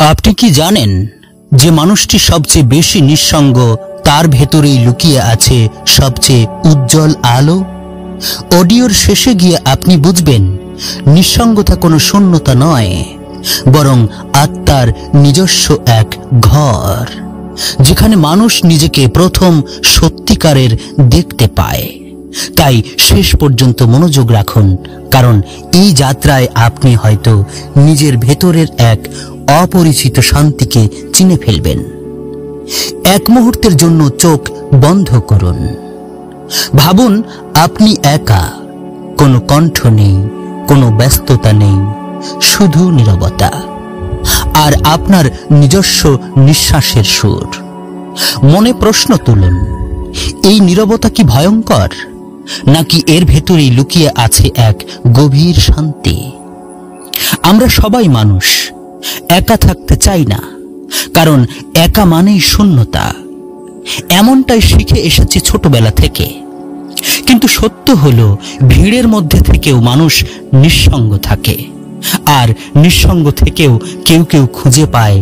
আপনি কি জানেন যে মানুষটি সবচেয়ে বেশি নিঃসঙ্গ তার ভেতরেই লুকিয়ে আছে সবচেয়ে উজ্জ্বল আলো? অডিওর শেষে গিয়ে আপনি বুঝবেন নিঃসঙ্গতা কোনো শূন্যতা নয়, বরং আত্মার নিজস্ব এক ঘর, যেখানে মানুষ নিজেকে প্রথম সত্যিকারের দেখতে পায়। তাই শেষ পর্যন্ত মনোযোগ রাখুন, কারণ এই যাত্রায় আপনি হয়তো নিজের ভেতরের এক অপরিচিত শান্তিকে চিনে ফেলবেন। এক মুহূর্তের জন্য চোখ বন্ধ করুন। ভাবুন আপনি একা, কোনো কণ্ঠ নেই, কোনো ব্যস্ততা নেই, শুধু নীরবতা আর আপনার নিজস্ব নিঃশ্বাসের সুর। মনে প্রশ্ন তুলুন, এই নীরবতা কি ভয়ঙ্কর, নাকি এর ভেতরেই লুকিয়ে আছে এক গভীর শান্তি? আমরা সবাই মানুষ, একা থাকতে চাই না, কারণ একা মানেই শূন্যতা। এমনটাই শিখে এসেছি ছোটবেলা থেকে। কিন্তু সত্য হলো, ভিড়ের মধ্যে থেকেও মানুষ নিঃসঙ্গ থাকে, আর নিঃসঙ্গ থেকেও কেউ কেউ খুঁজে পায়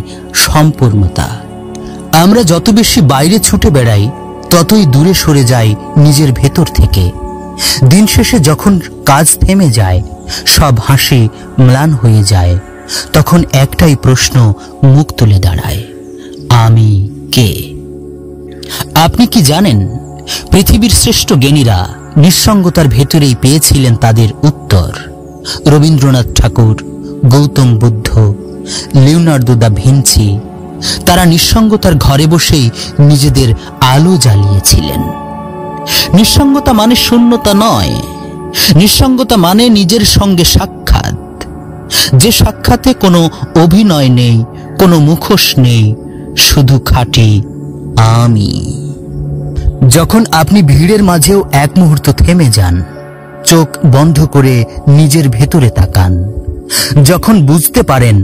সম্পূর্ণতা। আমরা যত বেশি বাইরে ছুটে বেড়াই, ততই দূরে সরে যাই নিজের ভেতর থেকে। দিন শেষে যখন কাজ থেমে যায়, সব হাসি ম্লান হয়ে যায়, তখন একটাই প্রশ্ন মুখ তুলে দাঁড়ায়, আমি কে? আপনি কি জানেন, পৃথিবীর শ্রেষ্ঠ জ্ঞানীরা নিঃসঙ্গতার ভেতরেই পেয়েছিলেন তাদের উত্তর। Rabindranath Thakur, Gautam Buddha, Leonardo da Vinci, তারা নিঃসঙ্গতার ঘরে বসেই নিজেদের আলো জ্বালিয়েছিলেন। নিঃসঙ্গতা মানে শূন্যতা নয়, নিঃসঙ্গতা মানে নিজের সঙ্গে সাক্ষাৎ, যে সাক্ষাতে কোনো অভিনয় নেই, কোনো মুখোশ নেই, শুধু খাঁটি আমি। যখন আপনি ভিড়ের মাঝেও এক মুহূর্ত থেমে যান, চোখ বন্ধ করে নিজের ভেতরে তাকান, যখন বুঝতে পারেন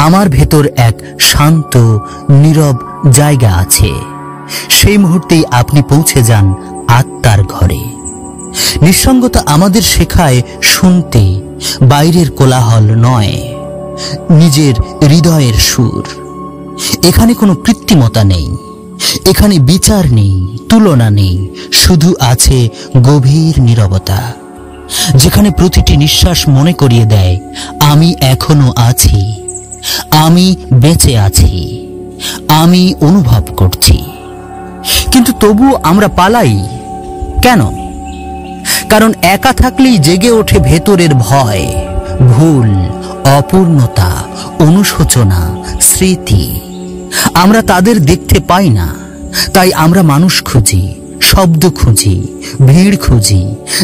আমার ভেতর এক শান্ত নীরব জায়গা আছে, সেই মুহূর্তেই আপনি পৌঁছে যান আত্মার ঘরে। নিঃসঙ্গতা আমাদের শেখায় শুনতে, বাইরের কোলাহল নয়, নিজের হৃদয়ের সুর। এখানে কোনো কৃত্রিমতা নেই, এখানে বিচার নেই, তুলনা নেই, শুধু আছে গভীর নীরবতা, যেখানে প্রতিটি নিঃশ্বাস মনে করিয়ে দেয় আমি এখনো আছি, আমি বেঁচে আছি, আমি অনুভব করছি। কিন্তু তবুও আমরা পালাই কেন? কারণ একা থাকলেই জেগে ওঠে ভেতরের ভয়, ভুল, অপূর্ণতা, অনুশোচনা, স্মৃতি। আমরা তাদের দেখতে পাই না, তাই আমরা মানুষ খুঁজি, শব্দ খুঁজি, ভিড় খুঁজি,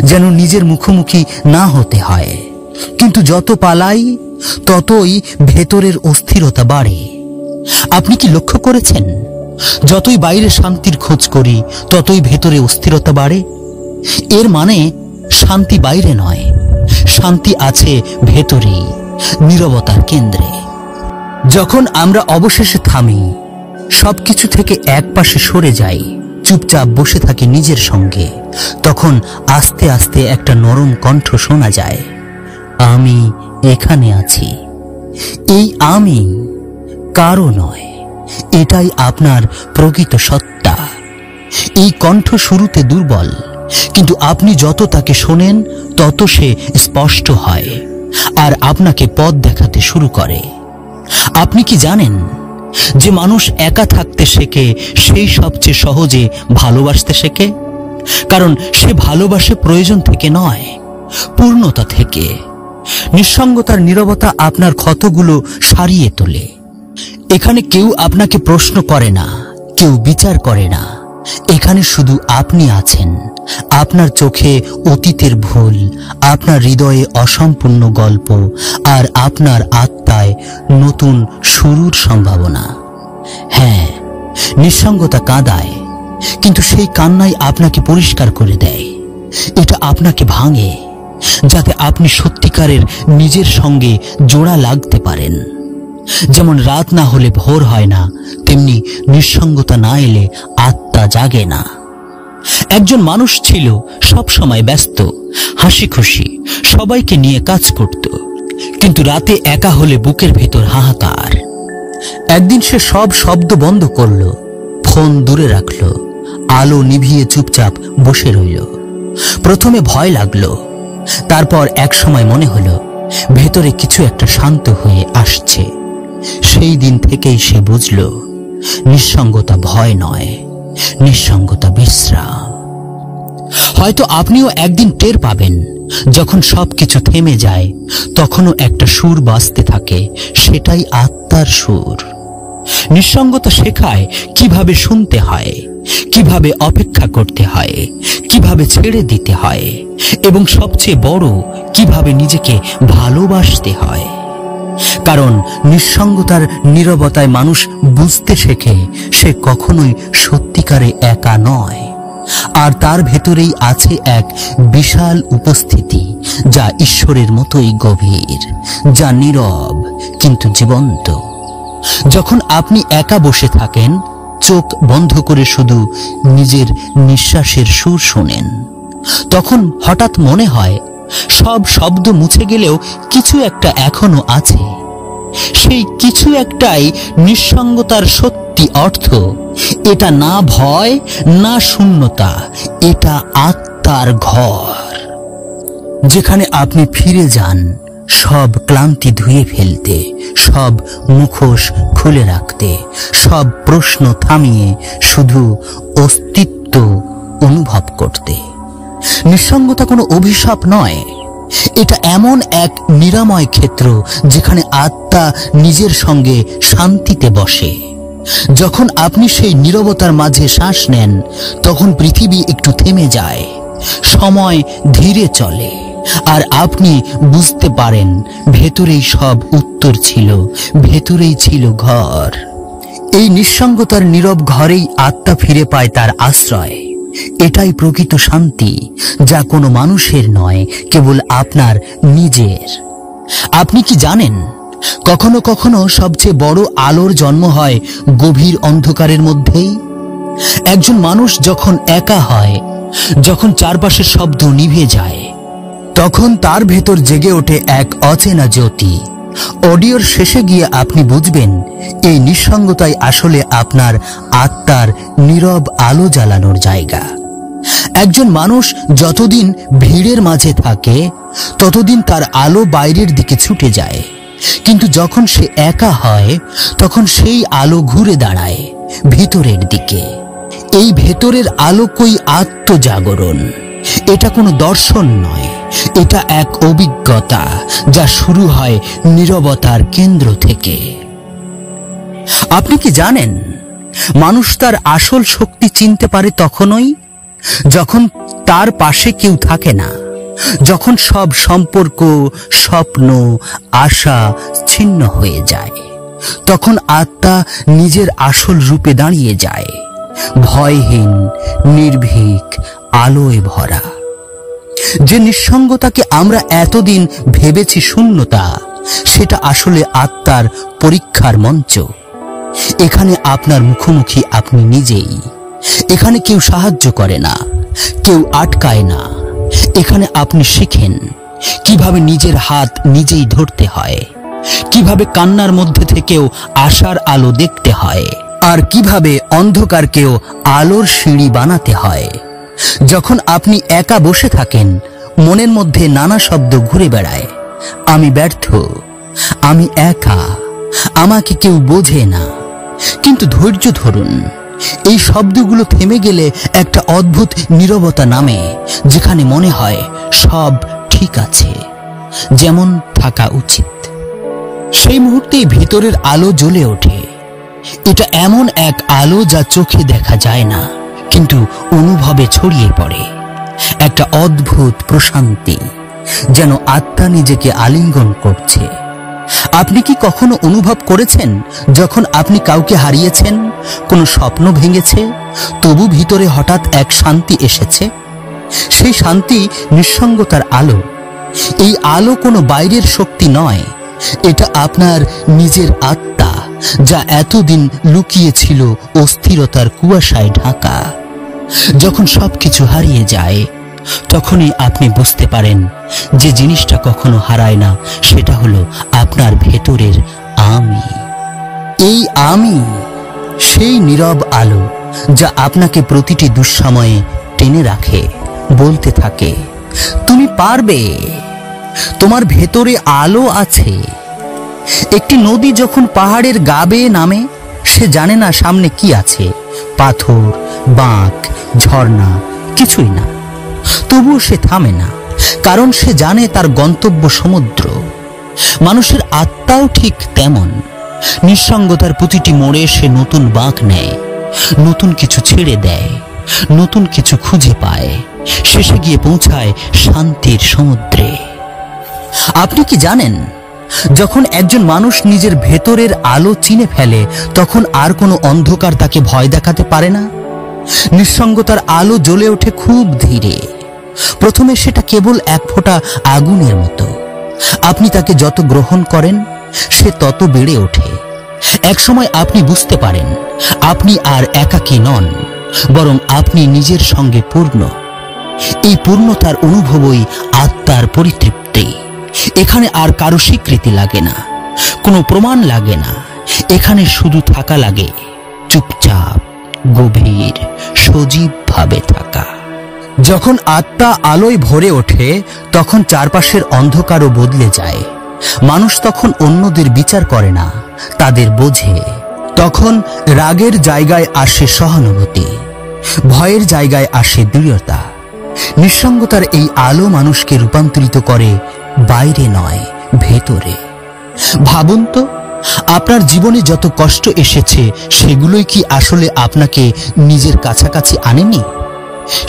যেন নিজের মুখোমুখি না হতে হয়। কিন্তু যত পালাই, ততই ভেতরের অস্থিরতা বাড়ে। আপনি কি লক্ষ্য করেছেন, যতই বাইরে শান্তির খোঁজ করি, ততই ভেতরে অস্থিরতা বাড়ে? এর মানে শান্তি বাইরে নয়, শান্তি আছে ভেতরেই, নীরবতার কেন্দ্রে। যখন আমরা অবশেষে থামি, সবকিছু থেকে এক পাশে সরে যাই, চুপচাপ বসে থাকি নিজের সঙ্গে, তখন আস্তে আস্তে একটা নরম কণ্ঠ শোনা যায়, আমি এখানে আছি। এই আমি কারো নয়, এটাই আপনার প্রকৃত সত্তা। এই কণ্ঠ শুরুতে দুর্বল, কিন্তু আপনি যত তাকে শোনেন, তত সে স্পষ্ট হয় আর আপনাকে পথ দেখাতে শুরু করে। আপনি কি জানেন যে মানুষ একা থাকতে শেখে, সেই সবচেয়ে সহজে ভালোবাসতে শেখে? কারণ সে ভালোবাসে প্রয়োজন থেকে নয়, পূর্ণতা থেকে। নিঃসঙ্গতার নীরবতা আপনার ক্ষতগুলো সারিয়ে তোলে। এখানে কেউ আপনাকে প্রশ্ন করে না, কেউ বিচার করে না, এখানে শুধু আপনি আছেন, আপনার চোখে অতীতের ভুল, আপনার হৃদয়ে অসম্পূর্ণ গল্প, আর আপনার আত্মায় নতুন শুরুর সম্ভাবনা। হ্যাঁ, নিঃসঙ্গতা কাঁদায়, কিন্তু সেই কান্নাই আপনাকে পরিষ্কার করে দেয়। এটা আপনাকে ভাঙে, যাতে আপনি সত্যিকারের নিজের সঙ্গে জোড়া লাগতে পারেন। যেমন রাত না হলে ভোর হয় না, তেমনি নিঃসঙ্গতা না এলে আত্মা জাগে না। একজন মানুষ ছিল সব সময় ব্যস্ত, হাসি খুশি, সবাইকে নিয়ে কাজ করত, কিন্তু রাতে একা হলে বুকের ভেতর হাহাকার। একদিন সে সব শব্দ বন্ধ করল, ফোন দূরে রাখল, আলো নিভিয়ে চুপচাপ বসে রইল। প্রথমে ভয় লাগলো, তারপর এক সময় মনে হলো ভেতরে কিছু একটা শান্ত হয়ে আসছে। সেই দিন থেকেই সে বুঝল, নিঃসঙ্গতা ভয় নয়, নিঃসঙ্গতা বিশ্রাম। হয়তো আপনিও একদিন টের পাবেন, যখন সবকিছু থেমে যায় তখনও একটা সুর বাজতে থাকে, সেটাই আত্মার সুর। নিঃসঙ্গতা শেখায় কিভাবে শুনতে হয়, কিভাবে অপেক্ষা করতে হয়, কিভাবে ছেড়ে দিতে হয়, এবং সবচেয়ে বড়, কিভাবে নিজেকে ভালোবাসতে হয়। কারণ নিঃসঙ্গতার নীরবতায় মানুষ বুঝতে শেখে সে কখনোই সত্যিকারে একা নয়, আর তার ভেতরেই আছে এক বিশাল উপস্থিতি, যা ঈশ্বরের মতোই গভীর, যা নীরব কিন্তু জীবন্ত। যখন আপনি একা বসে থাকেন, চোখ বন্ধ করে শুধু নিজের নিঃশ্বাসের সুর শোনেন, তখন হঠাৎ মনে হয় সব শব্দ মুছে গেলেও কিছু একটা এখনো আছে। সেই কিছু একটাই নিঃসঙ্গতার সত্যি অর্থ। এটা না ভয় না শূন্যতা, এটা আত্মার ঘর, যেখানে আপনি ফিরে যান সব ক্লান্তি ধুয়ে ফেলতে, সব মুখোশ খুলে রাখতে, সব প্রশ্ন থামিয়ে শুধু অস্তিত্ব অনুভব করতে। নিঃসঙ্গতা কোনো অভিশাপ নয়, এটা এমন এক নিরাময় ক্ষেত্র যেখানে আত্মা নিজের সঙ্গে শান্তিতে বসে। যখন আপনি সেই নীরবতার মাঝে শ্বাস নেন, তখন পৃথিবী একটু থেমে যায়, সময় ধীরে চলে, আর আপনি বুঝতে পারেন ভেতরেই সব উত্তর ছিল, ভেতরেই ছিল ঘর। এই নিঃসঙ্গতার নীরব ঘরেই আত্মা ফিরে পায় তার আশ্রয়। এটাই প্রকৃত শান্তি, যা কোনো মানুষের নয়, কেবল আপনার নিজের। আপনি কি জানেন, কখনো কখনো সবচেয়ে বড় আলোর জন্ম হয় গভীর অন্ধকারের মধ্যেই। একজন মানুষ যখন একা হয়, যখন চারপাশের শব্দ নিভে যায়, তখন তার ভেতর জেগে ওঠে এক অচেনা জ্যোতি। অডিওর শেষে গিয়ে আপনি বুঝবেন, এই নিঃসঙ্গতাই আসলে আপনার আত্মার নীরব আলো জ্বালানোর জায়গা। একজন মানুষ যতদিন ভিড়ের মাঝে থাকে, ততদিন তার আলো বাইরের দিকে ছুটে যায়, কিন্তু যখন সে একা হয়, তখন সেই আলো ঘুরে দাঁড়ায় ভিতরের দিকে। এই ভেতরের আলোকই আত্মজাগরণ। এটা কোনো দর্শন নয়, এটা এক অভিজ্ঞতা, যা শুরু হয় নীরবতার কেন্দ্র থেকে। আপনি কি জানেন, মানুষ তার আসল শক্তি চিনতে পারে তখনই যখন তার পাশে কেউ থাকে না, যখন সব সম্পর্ক, স্বপ্ন, আশা ছিন্ন হয়ে যায়। তখন আত্মা নিজের আসল রূপে দাঁড়িয়ে যায়, ভয়হীন, নির্ভীক, আলোয় ভরা। যে নিঃসঙ্গতাকে আমরা এতদিন ভেবেছি শূন্যতা, সেটা আসলে আত্মার পরীক্ষার মঞ্চ। এখানে আপনার মুখোমুখি আপনি নিজেই। এখানে কেউ সাহায্য করে না, কেউ আটকায় না। এখানে আপনি শিখেন কিভাবে নিজের হাত নিজেই ধরতে হয়, কিভাবে কান্নার মধ্যে থেকেও আশার আলো দেখতে হয়, আর কিভাবে অন্ধকারকেও আলোর সিঁড়ি বানাতে হয়। যখন আপনি একা বসে থাকেন, মনের মধ্যে নানা শব্দ ঘুরে বেড়ায়। আমি ব্যর্থ, আমি একা, আমাকে কেউ বোঝে না। কিন্তু ধৈর্য ধরুন, এই শব্দগুলো থেমে গেলে একটা অদ্ভুত নীরবতা নামে, যেখানে মনে হয় সব ঠিক আছে, যেমন থাকা উচিত। সেই মুহূর্তেই ভেতরের আলো জ্বলে ওঠে। এটা এমন এক আলো যা চোখে দেখা যায় না, কিন্তু অনুভবে ছড়িয়ে পড়ে। একটা অদ্ভুত প্রশান্তি, যেন আত্মা নিজেকে আলিঙ্গন করছে। আপনি কি কখনো অনুভব করেছেন, যখন আপনি কাউকে হারিয়েছেন, কোনো স্বপ্ন ভেঙেছে, তবু ভিতরে হঠাৎ এক শান্তি এসেছে? সেই শান্তি নিঃসঙ্গতার আলো। এই আলো কোনো বাইরের শক্তি নয়, এটা আপনার নিজের আত্মা, যা এতদিন লুকিয়ে ছিল অস্থিরতার কুয়াশায় ঢাকা। যখন সবকিছু হারিয়ে যায়, তখনই আপনি বুঝতে পারেন যে জিনিসটা কখনো হারায় না, সেটা হলো আপনার ভেতরের আমি। এই আমি সেই নীরব আলো যা আপনাকে প্রতিটি দুঃসময়ে টেনে রাখে, বলতে থাকে তুমি পারবে, তোমার ভেতরে আলো আছে। একটি নদী যখন পাহাড়ের গা বেয়ে নামে, সে জানে না সামনে কি আছে, পাথর, বাঁক, ঝর্ণা, কিছুই না। তবুও সে থামে না, কারণ সে জানে তার গন্তব্য সমুদ্র। মানুষের আত্মাও ঠিক তেমন। নিঃসঙ্গতার প্রতিটি মোড়ে সে নতুন বাঁক নেয়, নতুন কিছু ছেড়ে দেয়, নতুন কিছু খুঁজে পায়, শেষে গিয়ে পৌঁছায় শান্তির সমুদ্রে। আপনি কি জানেন, যখন একজন মানুষ নিজের ভেতরের আলো চিনে ফেলে, তখন আর কোনো অন্ধকার তাকে ভয় দেখাতে পারে না। নিঃসঙ্গতার আলো জ্বলে ওঠে খুব ধীরে। প্রথমে সেটা কেবল এক ফোঁটা আগুনের মতো। আপনি তাকে যত গ্রহণ করেন, সে তত বেড়ে ওঠে। একসময় আপনি বুঝতে পারেন আপনি আর একাকী নন, বরং আপনি নিজের সঙ্গে পূর্ণ। এই পূর্ণতার অনুভবই আত্মার পরিতৃপ্তি। এখানে আর কারো স্বীকৃতি লাগে না, কোনো প্রমাণ লাগে না। এখানে শুধু থাকা লাগে, চুপচাপ, গভীর, সজীবভাবে থাকা। যখন আত্মা আলোয় ভরে ওঠে, তখন চারপাশের অন্ধকারও বদলে যায়। মানুষ তখন অন্যদের বিচার করে না, তাদের বোঝে। তখন রাগের জায়গায় আসে সহানুভূতি, ভয়ের জায়গায় আসে দৃঢ়তা। নিঃসঙ্গতার এই আলো মানুষকে রূপান্তরিত করে, বাইরে নয়, ভেতরে। ভাবুন তো, আপনার জীবনে যত কষ্ট এসেছে, সেগুলোই কি আসলে আপনাকে নিজের কাছাকাছি আনেনি?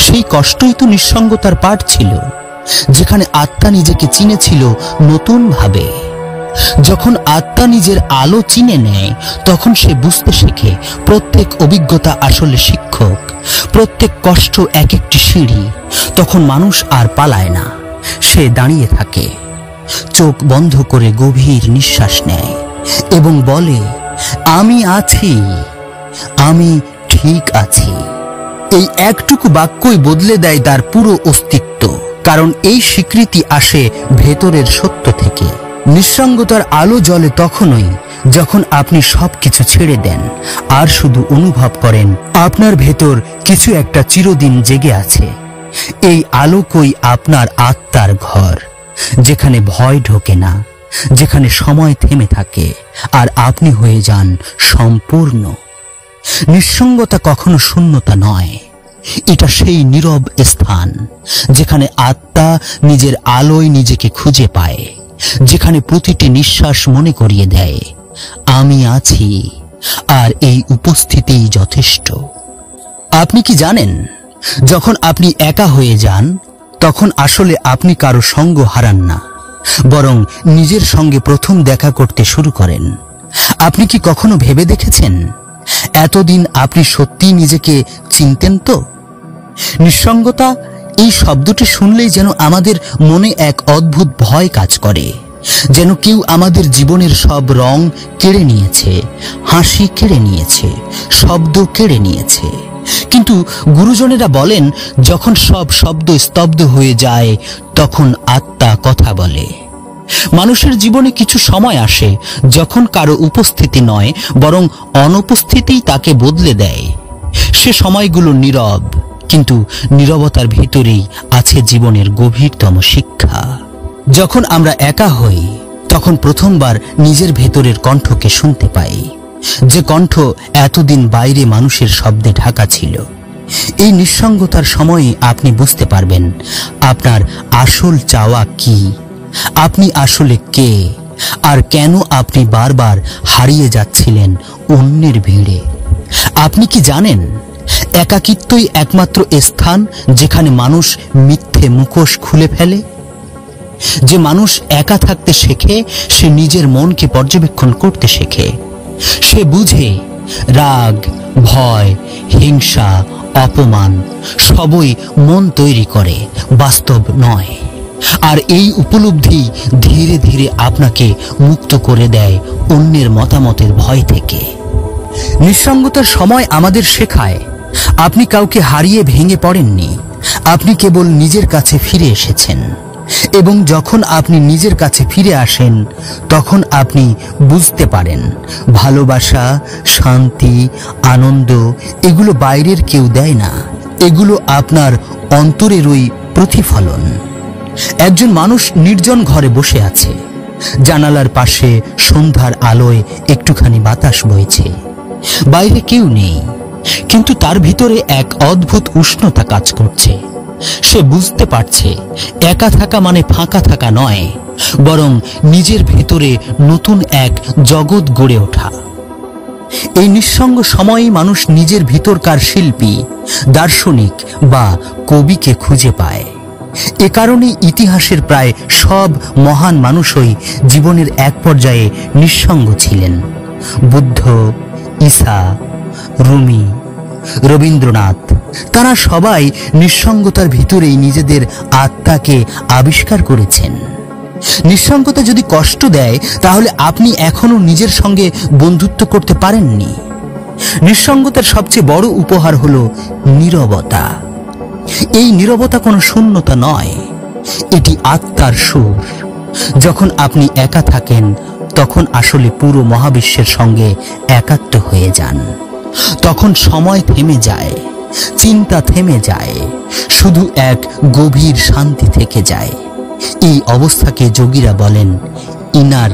সেই কষ্টই তো নিঃসঙ্গতার পাঠ ছিল, যেখানে আত্মা নিজেকে চিনেছিল নতুন ভাবে। যখন আত্মা নিজের আলো চিনে নেয়, তখন সে বুঝতে শেখে প্রত্যেক অভিজ্ঞতা আসলে শিক্ষক, প্রত্যেক কষ্ট এক একটি সিঁড়ি। তখন মানুষ আর পালায় না, সে দাঁড়িয়ে থাকে, চোখ বন্ধ করে গভীর নিঃশ্বাস নেয় এবং বলে, আমি আছি, আমি ঠিক আছি। এই একটুকু বাক্যই বদলে দেয় তার পুরো অস্তিত্ব, কারণ এই স্বীকৃতি আসে ভেতরের সত্য থেকে। নিঃসঙ্গতার আলো জ্বলে তখনই যখন আপনি সবকিছু ছেড়ে দেন আর শুধু অনুভব করেন আপনার ভেতর কিছু একটা চিরদিন জেগে আছে। এই আলোকই আপনার আত্মার ঘর, যেখানে ভয় ঢোকে না, যেখানে সময় থেমে থাকে আর আপনি হয়ে যান সম্পূর্ণ। নিঃসঙ্গতা কখনো শূন্যতা নয়, এটা সেই নীরব স্থান যেখানে আত্মা নিজের আলোয় নিজেকে খুঁজে পায়, যেখানে প্রতিটি নিঃশ্বাস মনে করিয়ে দেয় আমি আছি, আর এই উপস্থিতিই যথেষ্ট। আপনি কি জানেন, যখন আপনি একা হয়ে যান, তখন আসলে আপনি কারো সঙ্গ হারান না, বরং নিজের সঙ্গে প্রথম দেখা করতে শুরু করেন। আপনি কি কখনো ভেবে দেখেছেন, এতদিন আপনি সত্যিই নিজেকে চিনতেন তো? নিঃসঙ্গতা এই শব্দটি শুনলেই যেন আমাদের মনে এক অদ্ভুত ভয় কাজ করে, যেন কেউ আমাদের জীবনের সব রং কেড়ে নিয়েছে, হাসি কেড়ে নিয়েছে, শব্দ কেড়ে নিয়েছে। কিন্তু গুরুজনেরা বলেন, যখন সব শব্দ স্তব্ধ হয়ে যায়, তখন আত্মা কথা বলে। মানুষের জীবনে কিছু সময় আসে যখন কারো উপস্থিতি নয়, বরং অনুপস্থিতিই তাকে বদলে দেয়। সে সময়গুলো নীরব, কিন্তু নীরবতার ভিতরেই আছে জীবনের গভীরতম শিক্ষা। যখন আমরা একা হই, তখন প্রথমবার নিজের ভেতরের কণ্ঠকে শুনতে পাই, যে কণ্ঠ এতদিন বাইরে মানুষের শব্দে ঢাকা ছিল। এই নিঃসঙ্গতার সময়ে আপনি বুঝতে পারবেন আপনার আসল চাওয়া কি, আপনি আসলে কে, আর কেন আপনি বারবার হারিয়ে যাচ্ছিলেন অন্যের ভিড়ে। আপনি কি জানেন, একাকিত্বই একমাত্র স্থান যেখানে মানুষ মিথ্যে মুখোশ খুলে ফেলে। যে মানুষ একা থাকতে শেখে, সে নিজের মনকে পর্যবেক্ষণ করতে শেখে। সে বুঝে রাগ, ভয়, হিংসা, অপমান সবই মন তৈরি করে, বাস্তব নয়। আর এই উপলব্ধি ধীরে ধীরে আপনাকে মুক্ত করে দেয় অন্যের মতামতের ভয় থেকে। নিঃসঙ্গতার সময় আমাদের শেখায়, আপনি কাউকে হারিয়ে ভেঙে পড়েননি, আপনি কেবল নিজের কাছে ফিরে এসেছেন। এবং যখন আপনি নিজের কাছে ফিরে আসেন তখন আপনি বুঝতে পারেন ভালোবাসা, শান্তি, আনন্দ এগুলো বাইরের কেউ দেয় না, এগুলো আপনার অন্তরেরই প্রতিফলন। একজন মানুষ নির্জন ঘরে বসে আছে, জানালার পাশে সন্ধ্যার আলোয় একটুখানি বাতাস বইছে, বাইরে কেউ নেই, কিন্তু তার ভিতরে এক অদ্ভুত উষ্ণতা কাজ করছে। সে বুঝতে পারছে একা থাকা মানে ফাঁকা থাকা নয়, বরং নিজের ভেতরে নতুন এক জগৎ গড়ে ওঠা। এই নিঃসঙ্গ সময়েই মানুষ নিজের ভিতরকার শিল্পী, দার্শনিক বা কবিকে খুঁজে পায়। এ কারণে ইতিহাসের প্রায় সব মহান মানুষই জীবনের এক পর্যায়ে নিঃসঙ্গ ছিলেন। বুদ্ধ, ঈসা, রুমি, রবীন্দ্রনাথ, তারা সবাই নিঃসঙ্গতার ভিতরেই নিজেদের আত্মাকে আবিষ্কার করেছেন। নিঃসঙ্গতা যদি কষ্ট দেয় তাহলে আপনি এখনো নিজের সঙ্গে বন্ধুত্ব করতে পারেননি। নিঃসঙ্গতার সবচেয়ে বড় উপহার হলো নীরবতা। এই নীরবতা কোনো শূন্যতা নয়, এটি আত্মার সুর। যখন আপনি একা থাকেন তখন আসলে পুরো মহাবিশ্বের সঙ্গে একাত্ম হয়ে যান। তখন সময় থেমে যায়, চিন্তা থেমে যায়, শুধু এক গভীর শান্তি থেকে যায়। এই অবস্থাকে যোগীরা বলেন ইনার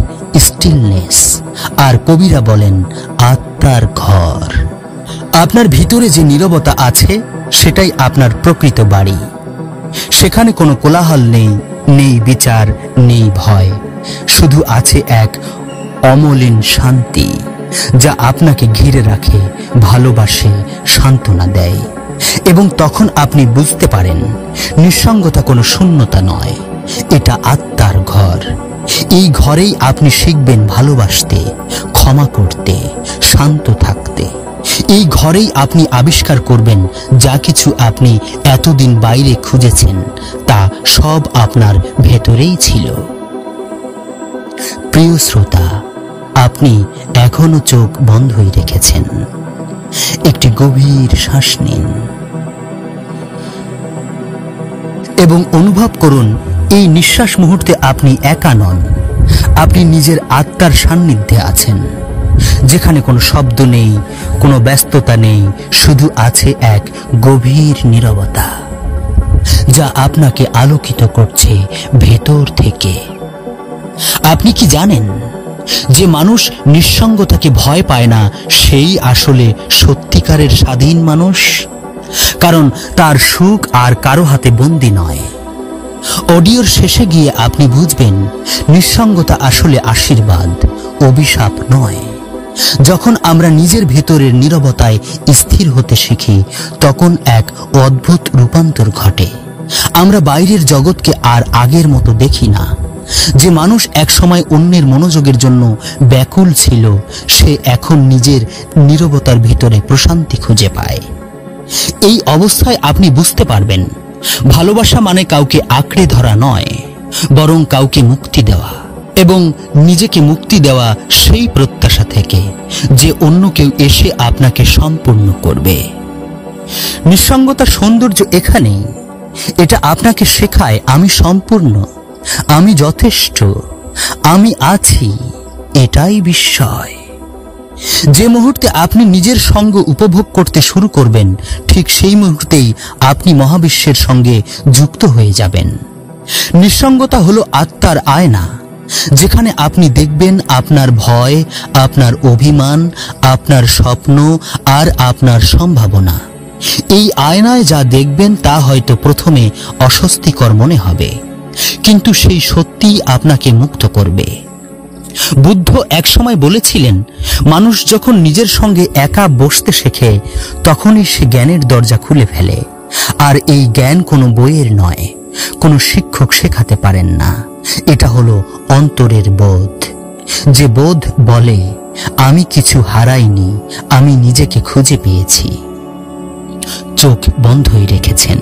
স্টিলনেস, আর কবিরা বলেন আত্মার ঘর। আপনার ভিতরে যে নীরবতা আছে সেটাই আপনার প্রকৃত বাড়ি। সেখানে কোনো কোলাহল নেই, নেই বিচার, নেই ভয়, শুধু আছে এক অমলিন শান্তি যা আপনাকে ঘিরে রাখে, ভালোবাসে, সান্ত্বনা দেয়। এবং তখন আপনি বুঝতে পারেন নিঃসঙ্গতা কোনো শূন্যতা নয়, এটা আত্মার ঘর। এই ঘরেই আপনি শিখবেন ভালোবাসতে, ক্ষমা করতে, শান্ত থাকতে। এই ঘরেই আপনি আবিষ্কার করবেন যা কিছু আপনি এতদিন বাইরে খুঁজেছেন তা সব আপনার ভেতরেই ছিল। প্রিয় শ্রোতা, আপনি এখনো চোখ বন্ধই রেখেছেন। একটি গভীর শ্বাস নিন এবং অনুভব করুন এই নিঃশ্বাস মুহূর্তে আপনি একা নন, আপনি নিজের আত্মার সান্নিধ্যে আছেন, যেখানে কোনো শব্দ নেই, কোনো ব্যস্ততা নেই, শুধু আছে এক গভীর নীরবতা যা আপনাকে আলোকিত করছে ভেতর থেকে। আপনি কি জানেন যে মানুষ নিঃসঙ্গতাকে ভয় পায় না, সেই আসলে সত্যিকারের স্বাধীন মানুষ? কারণ তার সুখ আর কারো হাতে বন্দী নয়। অডিওর শেষে গিয়ে আপনি বুঝবেন নিঃসঙ্গতা আসলে আশীর্বাদ, অভিশাপ নয়। যখন আমরা নিজের ভেতরের নীরবতায় স্থির হতে শিখি তখন এক অদ্ভুত রূপান্তর ঘটে। আমরা বাইরের জগৎকে আর আগের মতো দেখি না। যে মানুষ একসময় অন্যের মনোযোগের জন্য ব্যাকুল ছিল, সে এখন নিজের নীরবতার ভিতরে প্রশান্তি খুঁজে পায়। এই অবস্থায় আপনি বুঝতে পারবেন ভালোবাসা মানে কাউকে আঁকড়ে ধরা নয়, বরং কাউকে মুক্তি দেওয়া, এবং নিজেকে মুক্তি দেওয়া সেই প্রত্যাশা থেকে যে অন্য কেউ এসে আপনাকে সম্পূর্ণ করবে। নিঃসঙ্গতার সৌন্দর্য এখানেই। এটা আপনাকে শেখায় আমি সম্পূর্ণ, আমি যথেষ্ট, আমি আছি। এটাই বিস্ময়। যে মুহূর্তে আপনি নিজের সঙ্গ উপভোগ করতে শুরু করবেন ঠিক সেই মুহূর্তেই আপনি মহাবিশ্বের সঙ্গে যুক্ত হয়ে যাবেন। নিঃসঙ্গতা হলো আত্মার আয়না, যেখানে আপনি দেখবেন আপনার ভয়, আপনার অভিমান, আপনার স্বপ্ন আর আপনার সম্ভাবনা। এই আয়নায় যা দেখবেন তা হয়তো প্রথমে অস্বস্তিকর মনে হবে, কিন্তু সেই সত্যিই আপনাকে মুক্ত করবে। বুদ্ধ একসময় বলেছিলেন, মানুষ যখন নিজের সঙ্গে একা বসতে শেখে তখনই সে জ্ঞানের দরজা খুলে ফেলে। আর এই জ্ঞান কোনো বইয়ের নয়, কোনো শিক্ষক শেখাতে পারেন না। এটা হলো অন্তরের বোধ, যে বোধ বলে আমি কিছু হারাইনি, আমি নিজেকে খুঁজে পেয়েছি। চোখ বন্ধই রেখেছেন।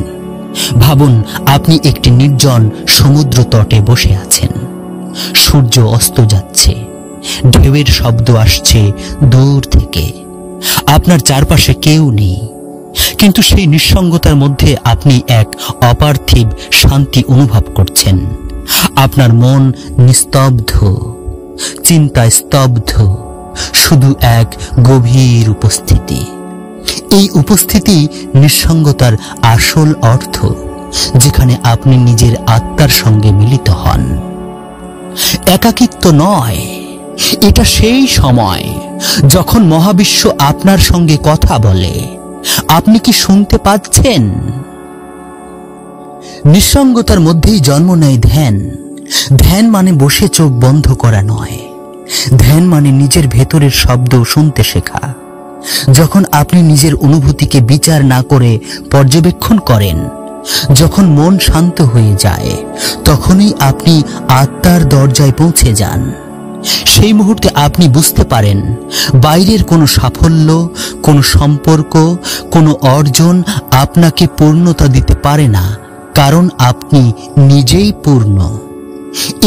ভাবুন আপনি একটি নির্জন সমুদ্র তটে বসে আছেন। সূর্য অস্ত যাচ্ছে, ঢেউয়ের শব্দ আসছে দূর থেকে। আপনার চারপাশে কেউ নেই, কিন্তু সেই নিঃসঙ্গতার মধ্যে আপনি এক অপার্থিব শান্তি অনুভব করছেন। আপনার মন নিস্তব্ধ, চিন্তায় স্তব্ধ, শুধু এক গভীর উপস্থিতি। এই উপস্থিতি নিঃসঙ্গতার আসল অর্থ, যেখানে আপনি নিজের আত্মার সঙ্গে মিলিত হন। একাকিত্ব নয়, এটা সেই সময় যখন মহাবিশ্ব আপনার সঙ্গে কথা বলে। আপনি কি শুনতে পাচ্ছেন? নিঃসঙ্গতার মধ্যেই জন্ম নেয় ধ্যান। ধ্যান মানে বসে চোখ বন্ধ করা নয়। ধ্যান মানে নিজের ভেতরের শব্দ শুনতে শেখা। যখন আপনি নিজের অনুভূতিকে বিচার না করে পর্যবেক্ষণ করেন, যখন মন শান্ত হয়ে যায়, তখনই আপনি আত্মার দরজায় পৌঁছে যান। সেই মুহূর্তে আপনি বুঝতে পারেন বাইরের কোনো সাফল্য, কোনো সম্পর্ক, কোনো অর্জন আপনাকে পূর্ণতা দিতে পারে না, কারণ আপনি নিজেই পূর্ণ।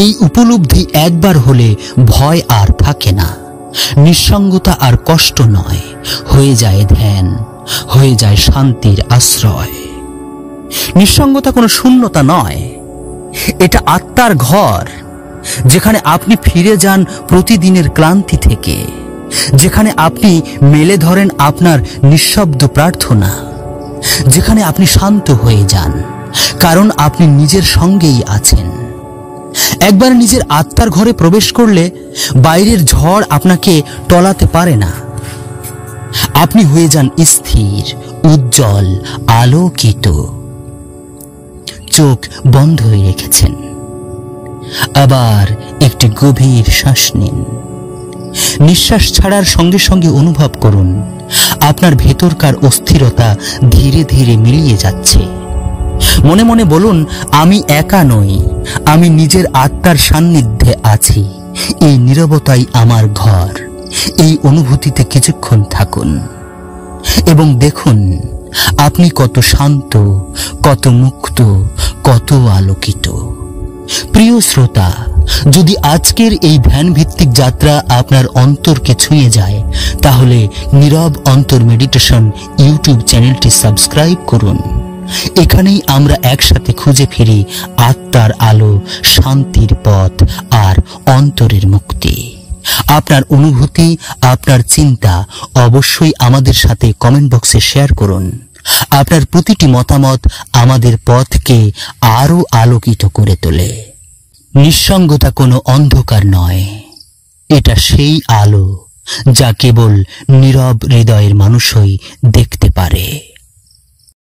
এই উপলব্ধি একবার হলে ভয় আর থাকে না। নিঃসঙ্গতা আর কষ্ট নয়, হয়ে যায় ধ্যান, হয়ে যায় শান্তির আশ্রয়। নিঃসঙ্গতা কোনো শূন্যতা নয়, এটা আত্মার ঘর, যেখানে আপনি ফিরে যান প্রতিদিনের ক্লান্তি থেকে, যেখানে আপনি মেলে ধরেন আপনার নিঃশব্দ প্রার্থনা, যেখানে আপনি শান্ত হয়ে যান, কারণ আপনি নিজের সঙ্গেই আছেন। একবার নিজের আত্মার ঘরে প্রবেশ করলে বাইরের ঝড় আপনাকে টলাতে পারে না। আপনি হয়ে যান স্থির, উজ্জ্বল, আলোকিত। চোখ বন্ধ হয়ে রেখেছেন, আবার একটি গভীর শ্বাস নিন। নিঃশ্বাস ছাড়ার সঙ্গে সঙ্গে অনুভব করুন আপনার ভেতরকার অস্থিরতা ধীরে ধীরে মিলিয়ে যাচ্ছে। মনে মনে বলুন, আমি একা নই, আমি নিজের আত্মার সান্নিধ্যে আছি। এই নীরবতাই আমার ঘর। এই অনুভূতিতে কিছুক্ষণ থাকুন এবং দেখুন আপনি কত শান্ত, কত মুক্ত, কত আলোকিত। প্রিয় শ্রোতা, যদি আজকের এই ধ্যান ভিত্তিক যাত্রা আপনার অন্তরকে ছুঁয়ে যায়, তাহলে নীরব অন্তর মেডিটেশন ইউটিউব চ্যানেলটি সাবস্ক্রাইব করুন। এখানেই আমরা একসাথে খুঁজে ফিরি আত্মার আলো, শান্তির পথ আর অন্তরের মুক্তি। আপনার অনুভূতি, আপনার চিন্তা অবশ্যই আমাদের সাথে কমেন্ট বক্সে শেয়ার করুন। আপনার প্রতিটি মতামত আমাদের পথকে আরো আলোকিত করে তোলে। নিঃসঙ্গতা কোনো অন্ধকার নয়, এটা সেই আলো যা কেবল নীরব হৃদয়ের মানুষই দেখতে পারে।